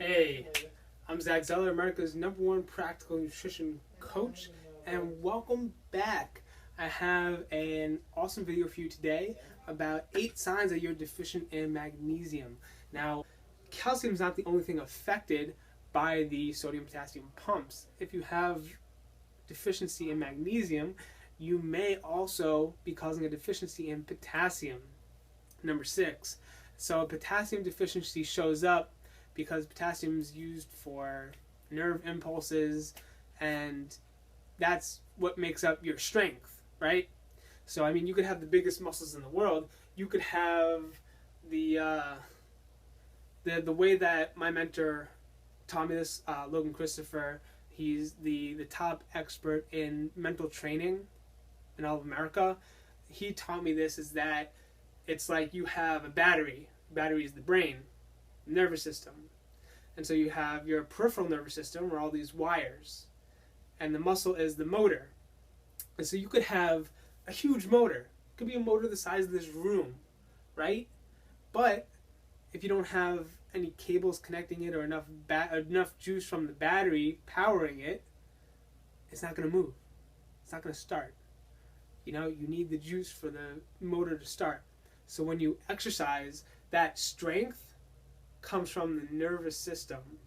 Hey, I'm Zach Zeller, America's #1 practical nutrition coach, and welcome back. I have an awesome video for you today about 8 signs that you're deficient in magnesium. Now, calcium is not the only thing affected by the sodium-potassium pumps. If you have deficiency in magnesium, you may also be causing a deficiency in potassium. Number 6. So potassium deficiency shows up because potassium is used for nerve impulses, and that's what makes up your strength, right? So I mean, you could have the biggest muscles in the world. You could have the way that my mentor taught me this, Logan Christopher. He's the top expert in mental training in all of America. He taught me this, is that it's like you have a battery. The battery is the brain, nervous system. And so you have your peripheral nervous system, where all these wires, and the muscle is the motor. And so you could have a huge motor. It could be a motor the size of this room, right? But if you don't have any cables connecting it or enough juice from the battery powering it, it's not going to move. It's not going to start. You know, you need the juice for the motor to start. So when you exercise, that strength comes from the nervous system,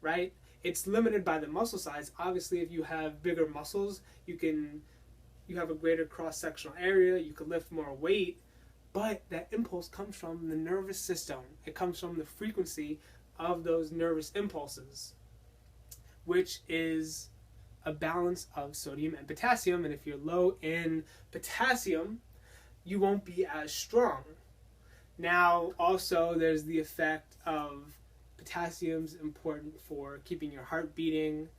right? It's limited by the muscle size. Obviously, if you have bigger muscles, you have a greater cross-sectional area, you can lift more weight, but that impulse comes from the nervous system. It comes from the frequency of those nervous impulses, which is a balance of sodium and potassium. And if you're low in potassium, you won't be as strong. Now, also, there's the effect of potassium's important for keeping your heart beating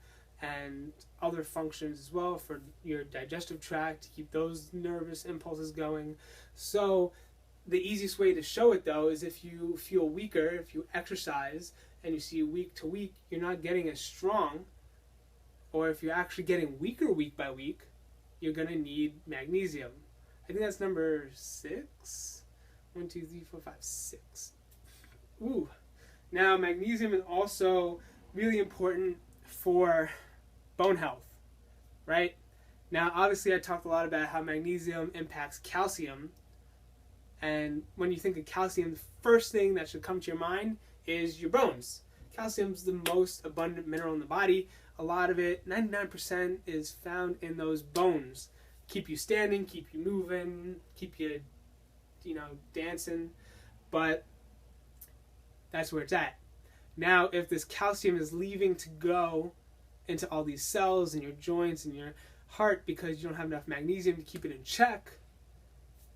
and other functions as well, for your digestive tract, to keep those nervous impulses going. So the easiest way to show it, though, is if you feel weaker, if you exercise and you see week to week you're not getting as strong, or if you're actually getting weaker week by week, you're going to need magnesium. I think that's number 6. 1, 2, 3, 4, 5, 6. Ooh. Now, magnesium is also really important for bone health, right? Now, obviously, I talked a lot about how magnesium impacts calcium. And when you think of calcium, the first thing that should come to your mind is your bones. Calcium is the most abundant mineral in the body. A lot of it, 99%, is found in those bones. Keep you standing, keep you moving, keep you dancing, but that's where it's at. Now, if this calcium is leaving to go into all these cells in your joints and your heart because you don't have enough magnesium to keep it in check,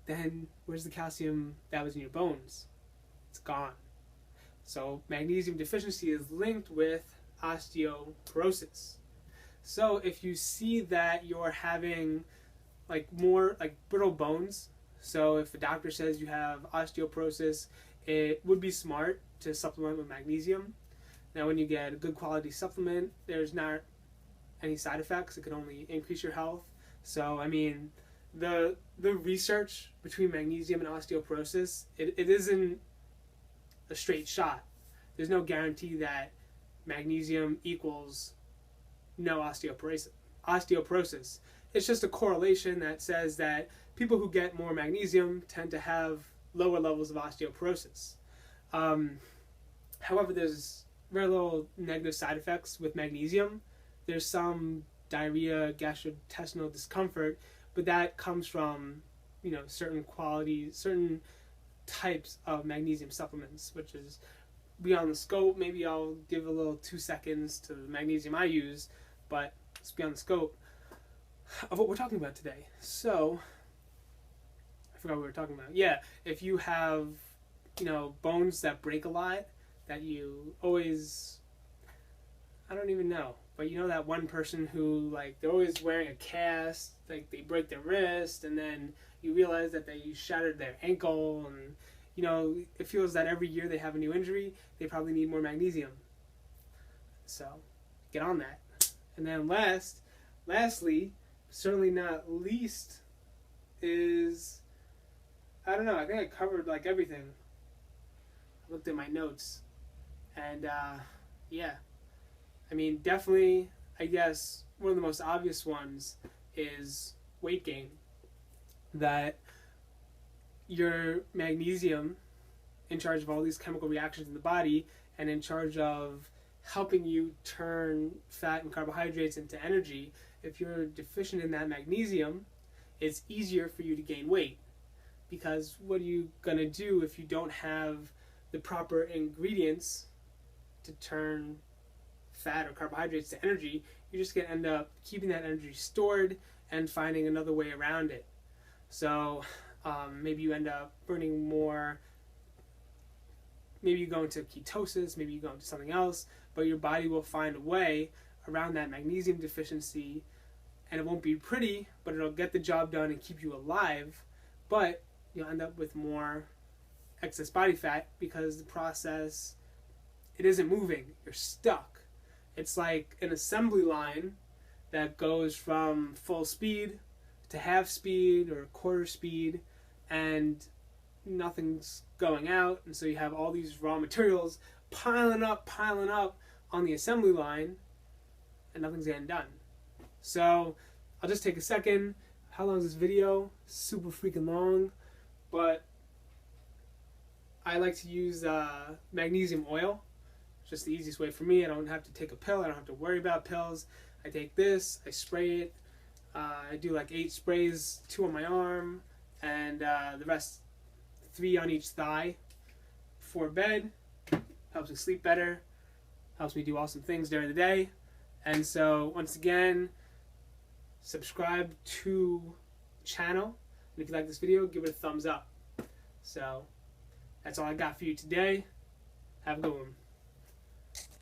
then where's the calcium that was in your bones? It's gone. So magnesium deficiency is linked with osteoporosis. So if you see that you're having more brittle bones, so if the doctor says you have osteoporosis, it would be smart to supplement with magnesium. Now, when you get a good quality supplement, there's not any side effects. It can only increase your health. So, I mean, the research between magnesium and osteoporosis, it isn't a straight shot. There's no guarantee that magnesium equals no osteoporosis. It's just a correlation that says that people who get more magnesium tend to have lower levels of osteoporosis. However, there's very little negative side effects with magnesium. There's some diarrhea, gastrointestinal discomfort, but that comes from certain qualities, certain types of magnesium supplements, which is beyond the scope. Maybe I'll give a little 2 seconds to the magnesium I use, but it's beyond the scope of what we're talking about today. So I forgot what we were talking about. Yeah, if you have, bones that break a lot, that you always, I don't even know, but that one person who, they're always wearing a cast, they break their wrist, and then you realize that they shattered their ankle, and, it feels that every year they have a new injury, they probably need more magnesium. So, get on that. And then lastly, certainly not least, is, I don't know, I think I covered everything. I looked at my notes, and Yeah. I mean, definitely, I guess one of the most obvious ones is weight gain. That your magnesium, in charge of all these chemical reactions in the body and in charge of helping you turn fat and carbohydrates into energy, if you're deficient in that magnesium, it's easier for you to gain weight. Because what are you going to do if you don't have the proper ingredients to turn fat or carbohydrates to energy? You're just going to end up keeping that energy stored and finding another way around it. So maybe you end up burning more. Maybe you go into ketosis, maybe you go into something else, but your body will find a way around that magnesium deficiency, and it won't be pretty, but it'll get the job done and keep you alive, but you'll end up with more excess body fat because the process, it isn't moving. You're stuck. It's like an assembly line that goes from full speed to half speed or quarter speed, and nothing's going out, and so you have all these raw materials piling up on the assembly line, and nothing's getting done. So I'll just take a second. How long is this video? Super freaking long, but I like to use magnesium oil. It's just the easiest way for me. I don't have to take a pill. I don't have to worry about pills. I take this, I spray it. I do like 8 sprays, 2 on my arm, and the rest 3 on each thigh before bed. Helps me sleep better, helps me do awesome things during the day. And so once again, subscribe to the channel, and if you like this video, give it a thumbs up. So that's all I got for you today. Have a good one.